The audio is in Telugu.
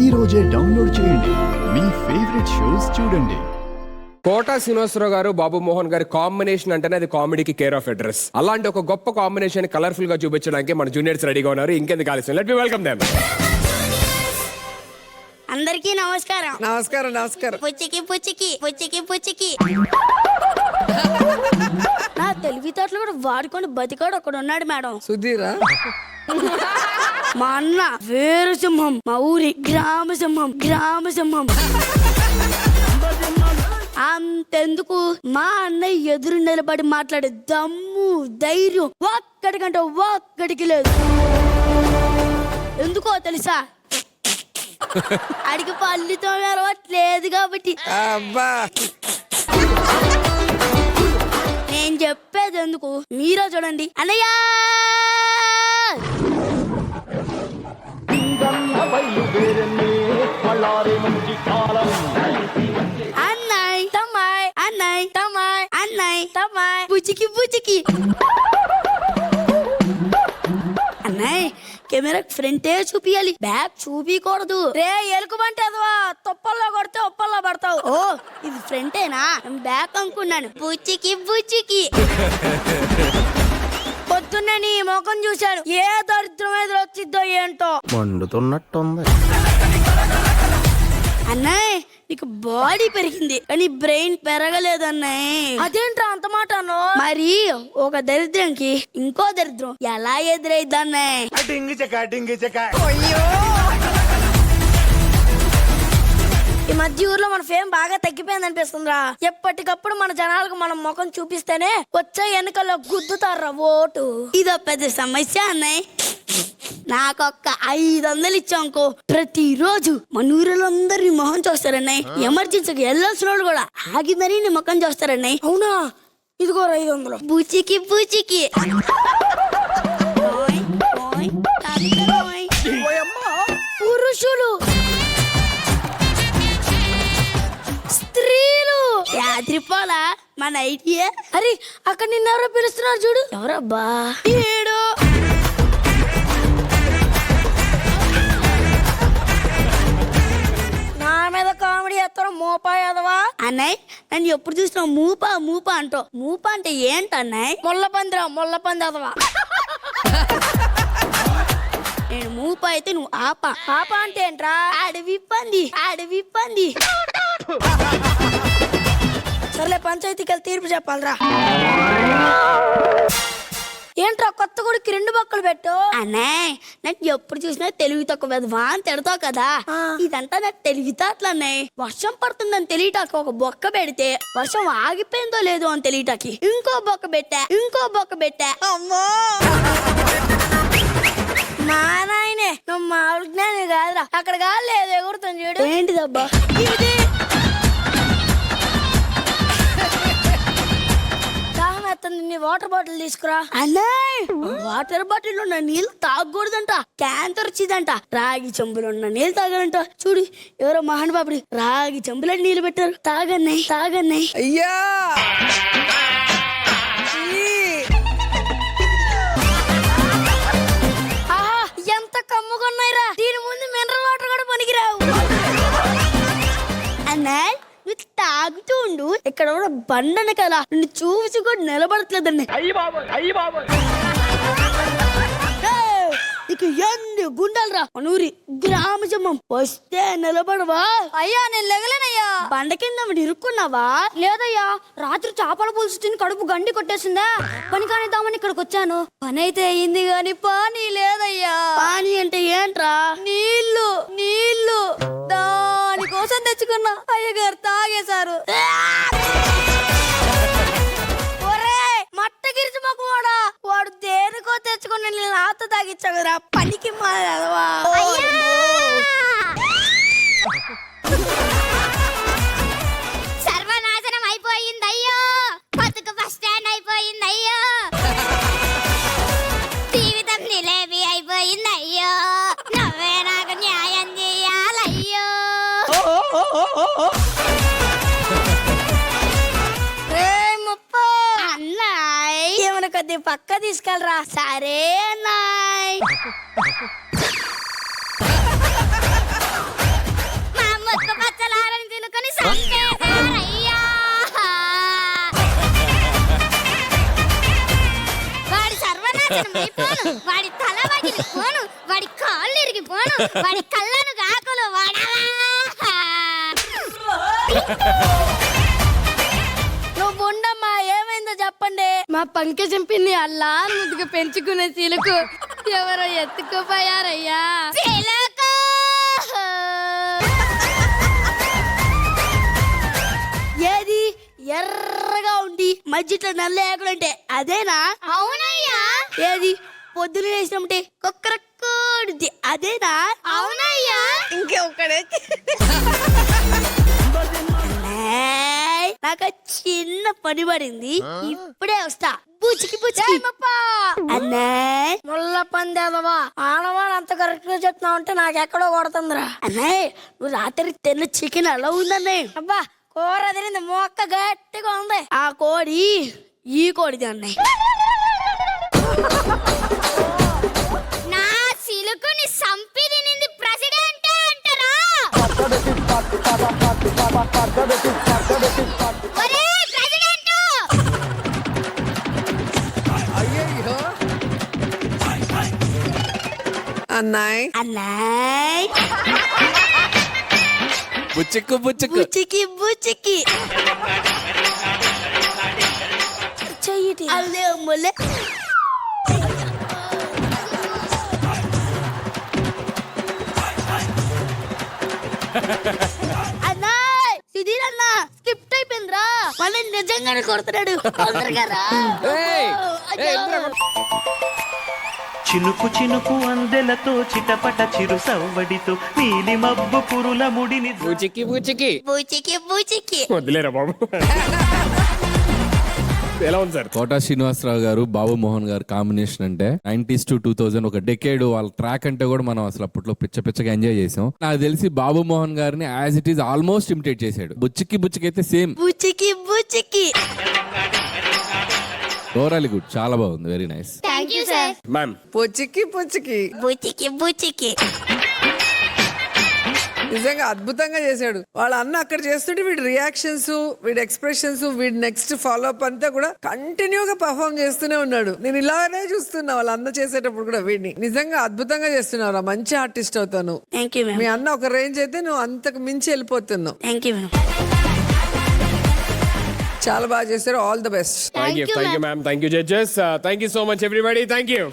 ఈ రోజే డౌన్లోడ్ చేయండి. మీ ఫేవరెట్ షోస్ చూడండి. కోటా శ్రీనివాసరావు గారు, బాబు మోహన్ గారి కాంబినేషన్ అంటేనే అది కామెడీకి కేర్ ఆఫ్ అడ్రస్. అలాంటి ఒక గొప్ప కాంబినేషన్ కలర్ఫుల్ గా చూపించడానికి మన జూనియర్స్ రెడీగా ఉన్నారు. ఇంకెందుకు ఆలస్యం, లెట్ మీ వెల్కమ్ దెమ్. అందరికీ నమస్కారం. నమస్కారం. నమస్కారం. పుచ్చికి పుచ్చికి పుచ్చికి పుచ్చికి. నా తెలివితేటలు కూడా వాడుకొని బతికాడు ఒకడు ఉన్నాడు మేడం. సుధీరా? మా అన్న వేరు సింహం, మా ఊరి గ్రామ సింహం. అంతెందుకు, మా అన్నయ్య ఎదురు నిలబడి మాట్లాడే దమ్ము ధైర్యం ఒక్కడికంటే ఒక్కడికి లేదు. ఎందుకో తెలుసా? అడిగి పల్లితో అలవాట్లేదు కాబట్టి. అబ్బా, నేను చెప్పేది ఎందుకు, మీరే చూడండి. అన్నయ్య అన్నయ్ తమ్మాయ్, అన్నయ్ తమ్మాయ్, అన్నయ్ తమ్మాయ్, పుచ్చికి పుచ్చికి. అన్నయ్ కెమెరా ఫ్రంటే చూపియాలి, బ్యాక్ చూపించకూడదు. రే ఎలుకబంటే అదవా, తొప్పల్లో కొడితే ఒప్పల్లో పడతావు. ఓ ఇది ఫ్రంటేనా, బ్యాక్ అనుకున్నాను. పుచ్చికి పుచ్చికి. పొద్దున్నే నీ ముఖం చూశాను, ఏ దరిద్రం మీద వచ్చిద్దో ఏంటో. మండుతున్నట్టుంది. అన్నయ్య నీకు బాడీ పెరిగింది కానీ బ్రెయిన్ పెరగలేదు అన్నయ్య. అదేంట్రా అంత మాట అను? మరి ఒక దరిద్రంకి ఇంకో దరిద్రం ఎలా ఎదురైద్ది అన్నయ్య? ఈ మధ్య ఊర్లో మన ఫేమ్ బాగా తగ్గిపోయింది అనిపిస్తుందిరా. ఎప్పటికప్పుడు మన జనాలకు మనం ముఖం చూపిస్తేనే వచ్చే ఎన్నికల్లో గుద్దుతారా ఓటు. ఇదో పెద్ద సమస్య అన్నయ్య. నాకొక్క 500 ఇచ్చాంకో, ప్రతిరోజు మన ఊరిలో అందరు నీ మొహం చూస్తారన్నయ్య. ఎమర్జెన్సీకి వెళ్ళాల్సిన వాళ్ళు కూడా ఆగి మరీ నీ ముఖం చూస్తారన్నయ్య. అవునా? ఇదిగో 500. బూచికి బూచికి. పురుషులు, స్త్రీలు, రాత్రిపోలా మన ఐడియా. అరే అక్కడ నిన్నెవరో పిలుస్తున్నారు చూడు. ఎవరబ్బా? ఏడు. నా మీద కామెడీ ఎత్తరు మూపా ఎదవా. అన్నయ్య నన్ను ఎప్పుడు చూసినా మూపా మూపా అంటావు. మూపా అంటే ఏంటన్నయ్య? ముళ్ళ పంది ఎదవా. నేను మూపా అయితే నువ్వు ఆపా. ఆపా అంటే ఏంట్రా? అడవి పంది. సర్లే, పంచాయతీకి వెళ్ళి తీర్పు చెప్పాలరా. ఏంట్రా కొత్త గుడికి 2 బొక్కలు పెట్టు? అన్నయ్య నాకు ఎప్పుడు చూసినా తెలివి తక్కువ వెధవా అని తిడతావు కదా. ఇదంతా నాకు తెలివితేటలు అన్నయ్య. వర్షం పడుతుందని తెలియటానికి ఒక బొక్క పెడితే వర్షం ఆగిపోయిందో లేదో అని తెలియటానికి ఇంకో బొక్క పెట్టా. అమ్మో మా నాయనే, నువ్వు మామూలు జ్ఞాని కాదురా. అక్కడ కాదు లేదు, ఎగురుతుంది చూడు. ఏంటిదబ్బా ఇది? నీ వాటర్ బాటిల్ తీసుకురా. అన్నయ్య వాటర్ బాటిల్ ఉన్న నీళ్ళు తాగకూడదంట, క్యాన్సర్ వచ్చిందంట. రాగి చెంబులో ఉన్న నీళ్ళు తాగాలంట. చూడు ఎవరో మహానుభావుడు రాగి చెంబులో నీళ్ళు పెట్టారు. తాగన్నయ్య. అయ్యా ఎంత కమ్ముకున్నాయిరా. దీని ముందు మినరల్ వాటర్ కూడా పనికిరావు. అన్నయ్య నువ్వు తాగుతూ ఉండు, ఇక్కడ కూడా బండను కదా నిన్ను చూసి కూడా నిలబడట్లేదండి. ఇక ఎన్ని గుండాలరా మనూరి గ్రామ జమ్మం. వస్తే నిలబడవా? అయ్యా నేను లెగలేనయ్యా. బండ కింద ఇరుక్కున్నావా? లేదయ్యా, రాత్రి చేపల పులుసు తిని కడుపు గండి కొట్టేసిందా, పని కానిద్దామని ఇక్కడికి వచ్చాను. పని అయితే అయింది గాని పానీ లేదయ్యా. పానీ అంటే ఏంట్రా? నీళ్లు దానికోసం తెచ్చుకున్నా, అయ్యగారు తాగేశారు. మట్టగిరిచి మాకు వాడు దేనికో తెచ్చుకుని నాతో తాగిచ్చావు కదరా, పనికి మాదవా. సర్వనాశనం అయిపోయింది అయ్యో, బతుకు బస్ స్టాండ్ అయిపోయింది అయ్యో, జీవితం నిలేబి అయిపోయింది అయ్యో, నువ్వే నాకు న్యాయం చేయాలయ్యో. ఏమన్నా కొద్ది పక్క తీసుకెళ్ళరా. సరే అన్నాయ్. నాశనమైపోను, వాడి తల పగిలిపోను, వాడి కాళ్ళు ఇరిగిపోను, వాడి కళ్ళను కాకులు వాడవా. నువ్వు ఉండమ్మా, ఏమైందో చెప్పండి. మా పంకజం పిన్ని అల్లా ముద్దుగా పెంచుకునే చిలుకు ఎవరో ఎత్తుకుపోయారయ్యా. చిలుకు. ఏది ఎర్రగా ఉండి మధ్యలో నల్ల ఏకలంటే అదేనా? అవునయ్యా. ఏది పొద్దున వేసినప్పుడు కుక్కరక్కుడిది అదేనా? అవునయ్యా. నాకు చిన్న పని పడింది, ఇప్పుడే వస్తా. బుచ్చికి బుచ్చికి అన్నయ్య, ముళ్ళ పందేదవా ఆడవాళ్ళు అంత కరెక్ట్ గా చెప్తున్నావు అంటే నాకు ఎక్కడో కొడుతుందిరా. అన్నయ్య, నువ్వు రాత్రి తిన్న చికెన్ ఎలా ఉందన్నయ్య? అబ్బా, కూర తిరింది, మొక్క గట్టిగా ఉంది. ఆ కోడి ఈ కోడిది అన్నయ్య. నా చిలుకుని సంపి తినింది ప్రెసిడెంట్ అంటారా? ఒరే ప్రెసిడెంట్, అయ్యో అన్నాయ్ అన్నయ్య, బుచ్చిక్కు బుచ్చిక్కు. బుచ్చికి బుచ్చికి చెయ్యి అల్లే అమ్మలే. అన్నాయ్, సుధీర్ అన్న స్కిప్ట్ అయిపోయిందిరా. మళ్ళీ నిజంగానే కొడుతున్నాడు. తొందరగా రా. ఏయ్, అయ్యో. ఏయ్, ఇంద్రా, చినుకు చినుకు అందెలతో చిటపట చిరు సవ్వడితో నీలి మబ్బు పురుల ముడిని బుచ్చిక్కి బుచ్చిక్కి. బుచ్చికి బుచ్చికి వదిలేరా బాబు. ఎలా ఉంది సార్? కోటా శ్రీనివాసరావు గారు, బాబు మోహన్ గారు కాంబినేషన్ అంటే 90s to 2000 ఒక డెకేడ్ వాళ్ళ ట్రాక్ అంటే కూడా మనం అసలు అప్పట్లో పిచ్చగా ఎంజాయ్ చేసాం. నాకు తెలిసి బాబు మోహన్ గారిని as it is almost imitate చేశాడు. బుచ్చికి బుచ్చికి అయితే సేమ్. బుచ్చికి బుచ్చికి. ఓవరాల్ గుడ్, చాలా బాగుంది, very nice. Thank you sir. Ma'am, పొచ్చికి పొచ్చికి బుచ్చికి బుచ్చికి. నిజంగా అద్భుతంగా చేశాడు. వాళ్ళ అన్న అక్కడ చేస్తుంటే వీడి రియాక్షన్స్, వీడి ఎక్స్ప్రెషన్స్, వీడి నెక్స్ట్ ఫాలో అప్ అంతా కూడా కంటిన్యూగా పర్ఫామ్ చేస్తూనే ఉన్నాడు. నేను ఇలానే చూస్తున్నా వాళ్ళ అన్న చేసేటప్పుడు కూడా వీడిని. నిజంగా అద్భుతంగా చేస్తున్నావు, మంచి ఆర్టిస్ట్ అవుతాను. Thank you me ma'am. అన్న ఒక రేంజ్ అయితే నువ్వు అంతకు మించి వెళ్ళిపోతున్నావు. Thank you ma'am. చాలా బాగా చేశారు. All the best. Thank you ma'am, thank you judges, thank you so much everybody, thank you.